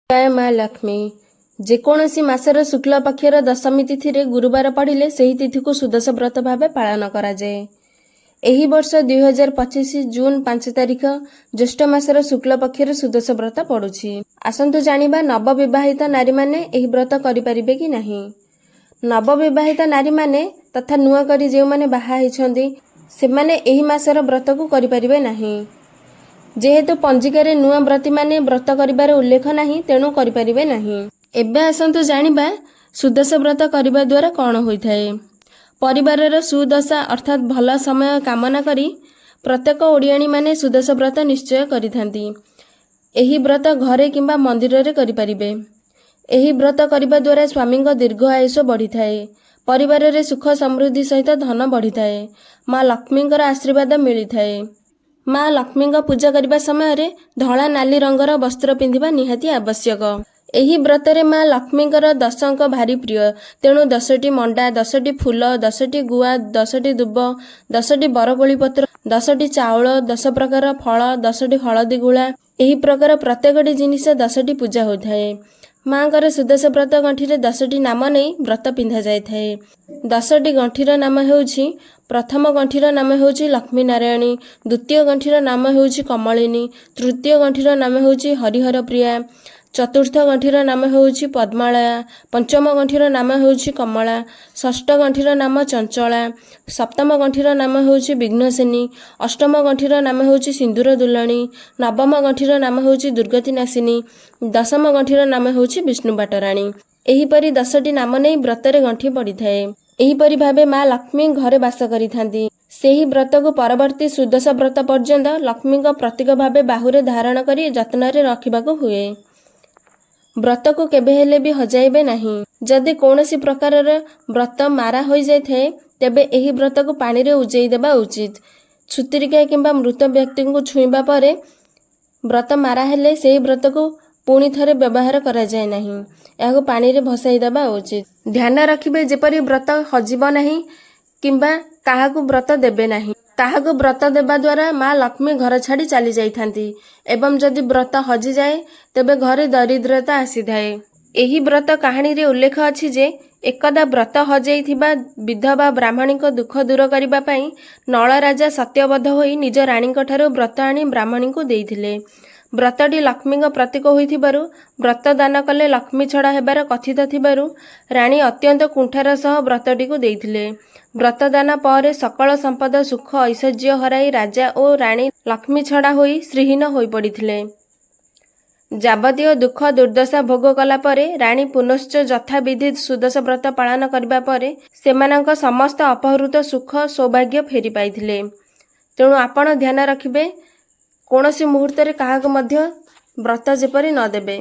जय माँ लक्ष्मी। जेकोसी मासर शुक्ल पक्षर दशमी तिथि रे गुरुवार पड़िले सही तिथि को सुदश व्रत भाव पालन करा जाए। एही वर्ष 2025 जून 5 तारिख ज्येष्ठ मासर शुक्ल पक्षर सुदश व्रत पड़ुछि। आसंतु जानिबा नवविवाहित नारी माने एही व्रत करि परिबे कि नाही। नवविवाहित नारी माने तथा नुआ करी जे माने बाहा हिछंदी से माने एही मासर व्रत को करि परिबे नाही। जेहेतु पंजिकारे नुआ व्रती माने व्रत करिबार उल्लेख नाही तेणु करि परिबे नाही। एबे आसंतु जानिबा सुदश व्रत करिबा द्वारा कौन होइथाए। परिवारर सुदशा अर्थात भल समय कामना करी प्रत्येक ओडियाणी माने सुदश व्रत निश्चय करिथांती। एही व्रत घरे किंबा मंदिर रे करि परिबे। एही व्रत करिबा द्वारा स्वामी दीर्घ आयुष बढ़िथाए। परिवार रे सुख समृद्धि सहित धन बढ़िथाए। माँ लक्ष्मींकर आशीर्वाद मिलिथाए। माँ लक्ष्मी पूजा करने समय रे धला नाली रंगर वस्त्र पिंधिबा निहाती आवश्यक। एही व्रतरे माँ लक्ष्मींकर दशंक भारी प्रिय तेणु 10टी मंडा 10टी फूल 10टी गुआ 10टी दुब 10टी बरकोली पत्र 10टी चाउल 10 प्रकार फल 10टी हलदी गुला एही प्रकार प्रत्येकटी जिनिस 10टी पूजा होइथाए। माँकर सुदश व्रत गंठीरे 10टी नाम नहीं व्रत पिंधा जाइथाए। 10टी गंठीर नाम हेउछि प्रथम गंठीर नाम हेउछि लक्ष्मी नारायणी, द्वितीय गंठीर नाम हेउछि कमलिनी, तृतीय गंठीर नाम हेउछि हरिहर प्रिया, चतुर्थ गंठीर नाम हेउछि पद्मालया, पंचम गंठीर नाम हेउछि कमला, षष्ठ गंठीर नाम चंचला, सप्तम गंठीर नाम हेउछि विघ्नसेनी, अष्टम गंठीर नाम हेउछि सिंदूर दुलणी, नवम गंठीर नाम हेउछि दुर्गति नासिनी, दशम गंठीर नाम हेउछि विष्णु बाटराणी। एहीपरि 10टी नाम नहीं व्रतरे गंठी पड़िथाए। एहीपरि भावे माँ लक्ष्मी घरे बास करिथांती। सेही व्रत को परवर्ती सुदश व्रत पर्यंत लक्ष्मी प्रतीक भावे बाहुरे धारण करी जत्न रखिबाको हुए। व्रत को केबे हेले भी हजाइबे नहीं। जदि कौनसी प्रकारर व्रत मारा हो जाए तेबे एही व्रत को पानी रे उजेई देबा उचित। छुतिरिका किंबा मृत व्यक्ति को छुईबा परे व्रत मारा हेले सेही व्रत को पुणी थरे व्यवहार करा जाए नहीं। एहाको पानी रे भसाई देबा उचित। ध्यान रखिबे जेपरि व्रत हजिब नहीं किंबा काहाकू व्रत देबे नहीं। ताहाकू व्रत देबा द्वारा माँ लक्ष्मी घर छाड़ी चली जाइथांती एवं जदि व्रत हजि जाए तेबे घरे दरिद्रता आसीथाए। एही व्रत कहानी रे उल्लेख अछि जे एकदा व्रत हजाइथिबा विधवा ब्राह्मणी को दुख दूर करिबा पई नळ राजा सत्यबद्ध होई निज राणीଙ୍କ ठाରୁ व्रत आनी ब्राह्मणी को देइथिले। व्रतटी लक्ष्मी प्रतीक होइथिबारु व्रत दान कले लक्ष्मी छड़ा हेबार कथित थिबारु राणी अत्यंत कुंठार सह व्रतटी को देइथिले। व्रत दान पर सकल संपद सुख ऐश्वर्य हराई राजा और राणी लक्ष्मी छड़ा होई श्रीहीन होई पड़िथिले। जाबतीय दुख दुर्दशा भोग कला परे राणी पुनश्च यथा विधि सुदश व्रत पालन करबा परे सेमानंक समस्त अपहृत सुख सौभाग्य फेरी पाइथिले। तेणु आपण ध्यान रखिबे कौनसी मुहूर्त रे काहाक मध्य व्रत जेपरि न देबे।